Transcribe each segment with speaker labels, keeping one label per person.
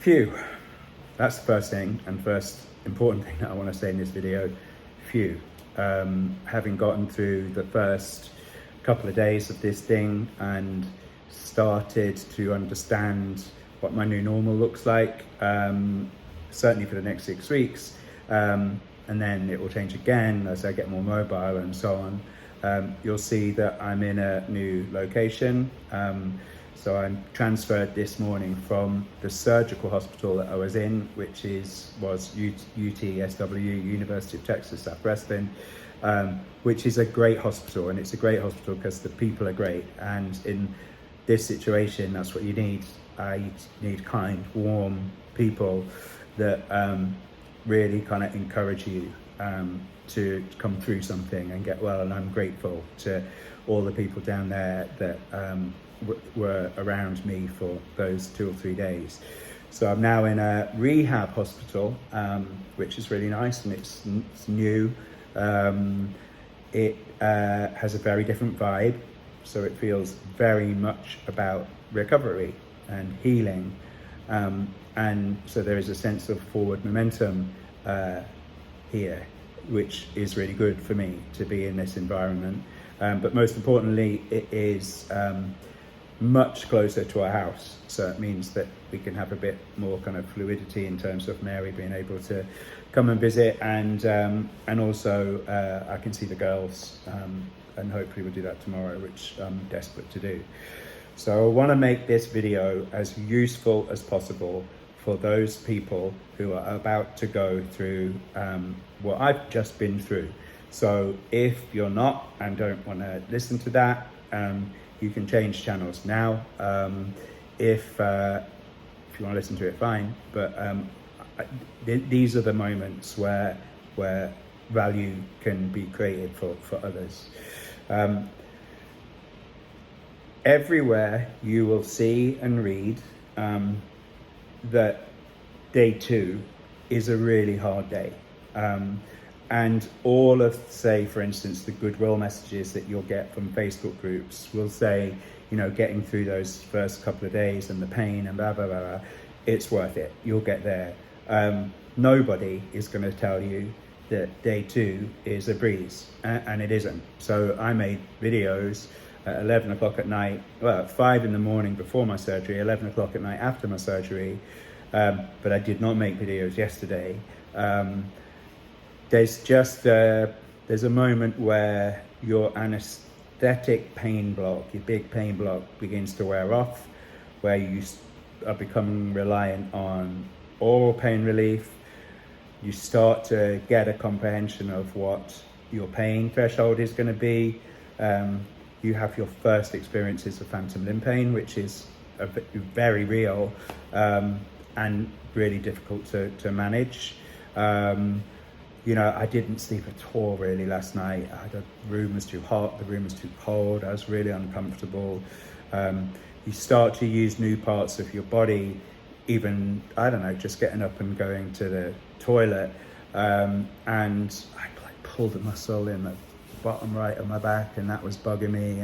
Speaker 1: Phew. That's the first thing and first important thing that I want to say in this video. Phew. Having gotten through the first couple of days of this thing and started to understand what my new normal looks like, certainly for the next 6 weeks, and then it will change again as I get more mobile and so on. You'll see that I'm in a new location. So I'm transferred this morning from the surgical hospital that I was in, which was UTSW, University of Texas Southwestern, which is a great hospital, and it's a great hospital because the people are great. And in this situation, that's what you need. You need kind, warm people that really kind of encourage you to come through something and get well. And I'm grateful to all the people down there that were around me for those 2 or 3 days. So I'm now in a rehab hospital, which is really nice, and it's new. It has a very different vibe, so it feels very much about recovery and healing, and so there is a sense of forward momentum here, which is really good for me to be in this environment. But most importantly, it is much closer to our house, so it means that we can have a bit more kind of fluidity in terms of Mary being able to come and visit, and also I can see the girls, and hopefully we'll do that tomorrow, which I'm desperate to do. So I want to make this video as useful as possible for those people who are about to go through what I've just been through. So if you're not and don't want to listen to that, you can change channels now. If you want to listen to it, fine. But these are the moments where value can be created for others. Everywhere you will see and read that day 2 is a really hard day. And all of, say, for instance, the goodwill messages that you'll get from Facebook groups will say, you know, getting through those first couple of days and the pain and blah, blah, blah, blah, it's worth it. You'll get there. Nobody is going to tell you that day 2 is a breeze, and it isn't. So I made videos at 11 o'clock at night, well, at 5 in the morning before my surgery, 11 o'clock at night after my surgery, but I did not make videos yesterday. There's just there's a moment where your anesthetic pain block, your big pain block, begins to wear off, where you are becoming reliant on oral pain relief. You start to get a comprehension of what your pain threshold is going to be. You have your first experiences of phantom limb pain, which is very real and really difficult to manage. You know, I didn't sleep at all really last night. The room was too hot, the room was too cold, I was really uncomfortable. You start to use new parts of your body, even, I don't know, just getting up and going to the toilet. And I pulled a muscle in the bottom right of my back, and that was bugging me.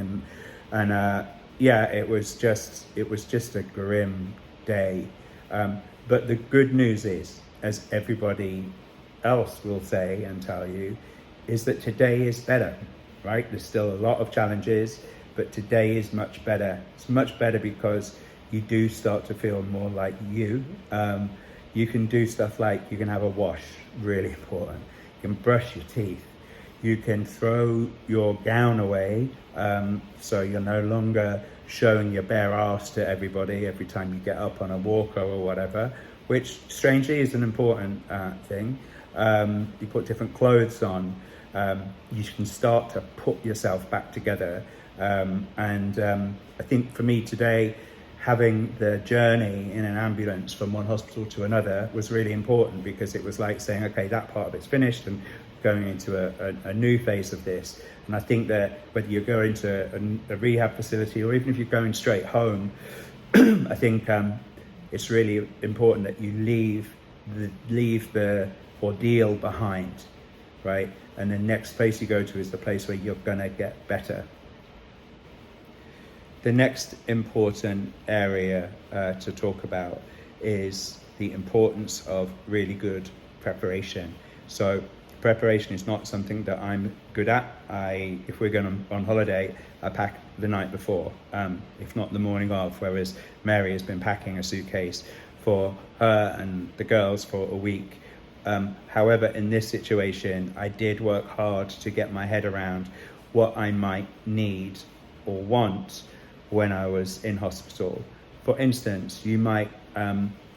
Speaker 1: And yeah, it was just a grim day. But the good news is, as everybody else will say and tell you, is that today is better, right? There's still a lot of challenges, but today is much better. It's much better because you do start to feel more like you. You can do stuff like, you can have a wash, really important. You can brush your teeth. You can throw your gown away, so you're no longer showing your bare ass to everybody every time you get up on a walker or whatever, which strangely is an important thing. You put different clothes on, you can start to put yourself back together. And I think for me today, having the journey in an ambulance from one hospital to another was really important, because it was like saying, okay, that part of it's finished and going into a new phase of this. And I think that whether you go into a rehab facility or even if you're going straight home, I think it's really important that you leave the ordeal behind, right? And the next place you go to is the place where you're gonna get better. The next important area to talk about is the importance of really good preparation. So preparation is not something that I'm good at. If we're going on holiday, I pack the night before, if not the morning of, whereas Mary has been packing a suitcase for her and the girls for a week. However, in this situation, I did work hard to get my head around what I might need or want when I was in hospital. For instance, you might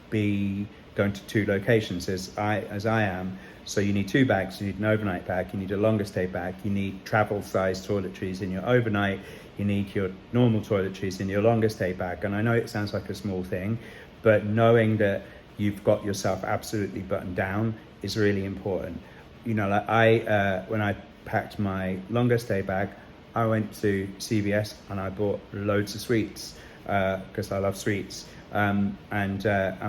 Speaker 1: be going to 2 locations as I am. So you need 2 bags, you need an overnight bag, you need a longer stay bag, you need travel size toiletries in your overnight, you need your normal toiletries in your longer stay bag. And I know it sounds like a small thing, but knowing that you've got yourself absolutely buttoned down is really important. You know, like when I packed my longer stay bag, I went to CVS and I bought loads of sweets because I love sweets, and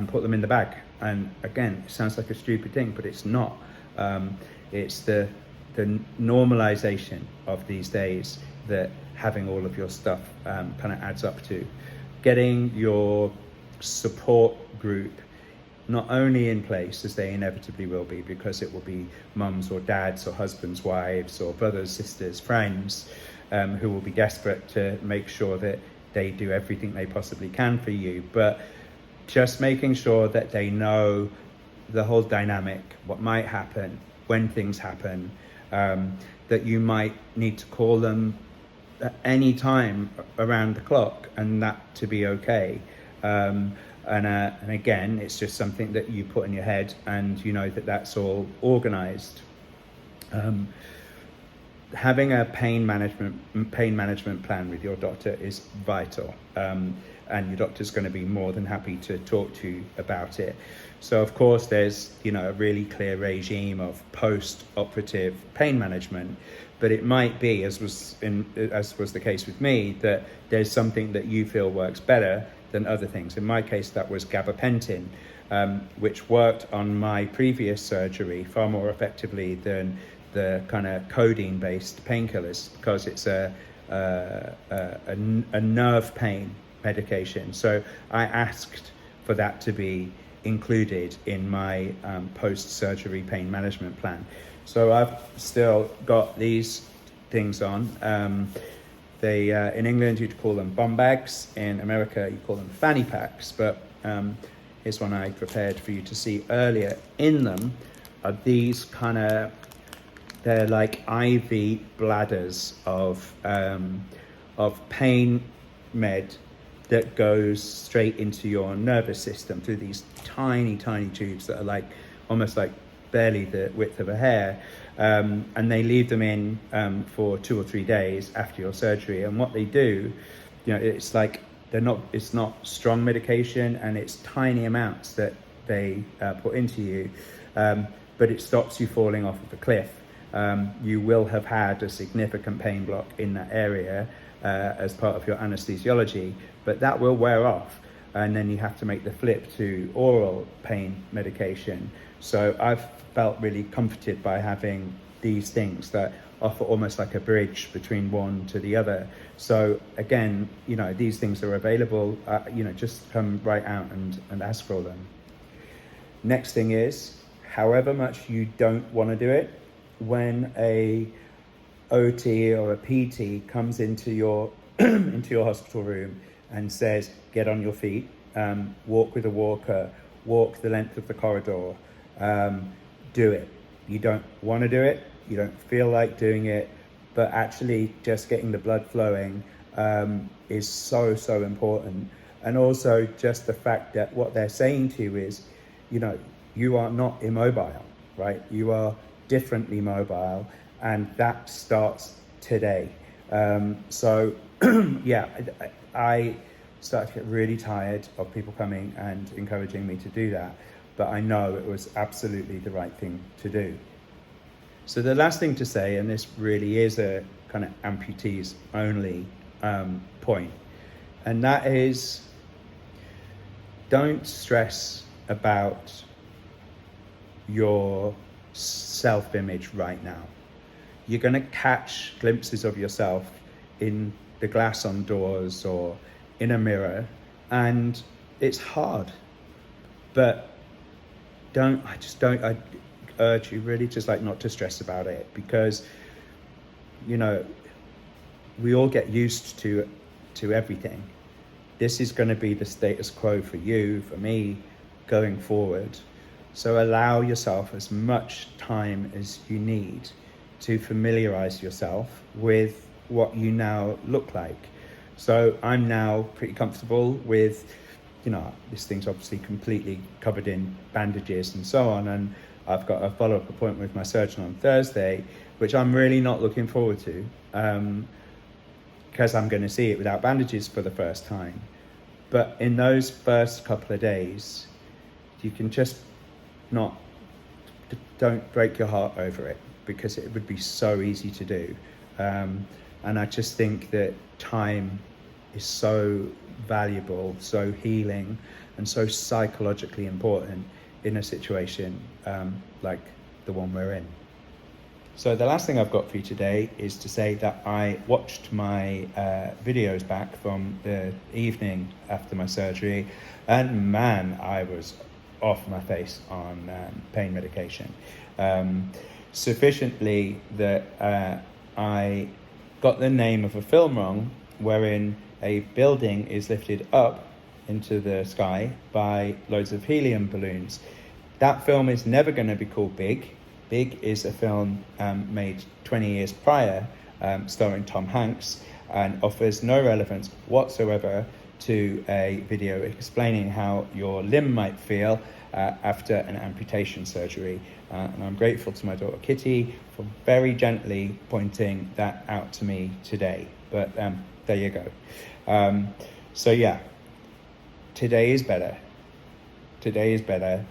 Speaker 1: put them in the bag. And again, it sounds like a stupid thing, but it's not. It's the normalization of these days that having all of your stuff kind of adds up to. Getting your support group not only in place, as they inevitably will be, because it will be mums or dads or husbands, wives or brothers, sisters, friends, who will be desperate to make sure that they do everything they possibly can for you, but just making sure that they know the whole dynamic, what might happen when things happen, that you might need to call them at any time around the clock, and that to be okay. And again, it's just something that you put in your head, and you know that that's all organized. Having a pain management plan with your doctor is vital, and your doctor's going to be more than happy to talk to you about it. So of course there's, you know, a really clear regime of post-operative pain management, but it might be, as was the case with me, that there's something that you feel works better than other things. In my case, that was gabapentin, which worked on my previous surgery far more effectively than the kind of codeine-based painkillers, because it's a nerve pain medication. So I asked for that to be included in my post-surgery pain management plan. So I've still got these things on. They in England you'd call them bum bags. In America you call them fanny packs. But here's one I prepared for you to see earlier. In them are these kind of, they're like IV bladders of pain med that goes straight into your nervous system through these tiny tubes that are like almost like barely the width of a hair, and they leave them in for 2 or 3 days after your surgery. And what they do, you know, it's like it's not strong medication, and it's tiny amounts that they put into you, but it stops you falling off of a cliff. You will have had a significant pain block in that area as part of your anesthesiology, but that will wear off, and then you have to make the flip to oral pain medication. So I've felt really comforted by having these things that offer almost like a bridge between one to the other. So again, you know, these things are available, you know, just come right out and ask for them. Next thing is, however much you don't want to do it, when a OT or a PT comes into your into your hospital room and says, get on your feet, walk with a walker, walk the length of the corridor, do it. You don't want to do it, you don't feel like doing it, but actually just getting the blood flowing is so important. And also just the fact that what they're saying to you is, you know, you are not immobile, right? You are differently mobile, and that starts today. So yeah, I started to get really tired of people coming and encouraging me to do that, but I know it was absolutely the right thing to do. So the last thing to say, and this really is a kind of amputees only point, and that is, don't stress about your self-image right now. You're going to catch glimpses of yourself in the glass on doors or in a mirror, and it's hard. But I urge you really just like not to stress about it, because, you know, we all get used to everything. This is going to be the status quo for you, for me, going forward. So allow yourself as much time as you need to familiarize yourself with what you now look like. So I'm now pretty comfortable with, you know, this thing's obviously completely covered in bandages and so on, and I've got a follow-up appointment with my surgeon on Thursday, which I'm really not looking forward to, because I'm going to see it without bandages for the first time. But in those first couple of days, you can just don't break your heart over it, because it would be so easy to do. And I just think that time is so valuable, so healing, and so psychologically important in a situation like the one we're in. So the last thing I've got for you today is to say that I watched my videos back from the evening after my surgery, and man, I was off my face on pain medication. Sufficiently that I got the name of a film wrong, wherein a building is lifted up into the sky by loads of helium balloons. That film is never going to be called Big. Big is a film made 20 years prior, starring Tom Hanks, and offers no relevance whatsoever to a video explaining how your limb might feel after an amputation surgery. And I'm grateful to my daughter Kitty for very gently pointing that out to me today. But there you go. So yeah, today is better. Today is better.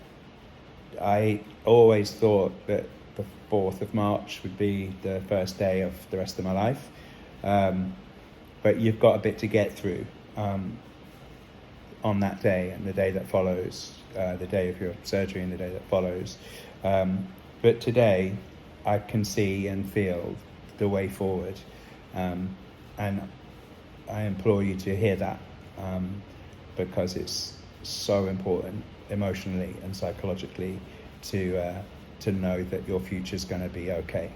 Speaker 1: I always thought that the 4th of March would be the first day of the rest of my life. But you've got a bit to get through on that day and the day that follows, the day of your surgery and the day that follows. But today I can see and feel the way forward. And I implore you to hear that, because it's so important emotionally and psychologically to know that your future's going to be okay.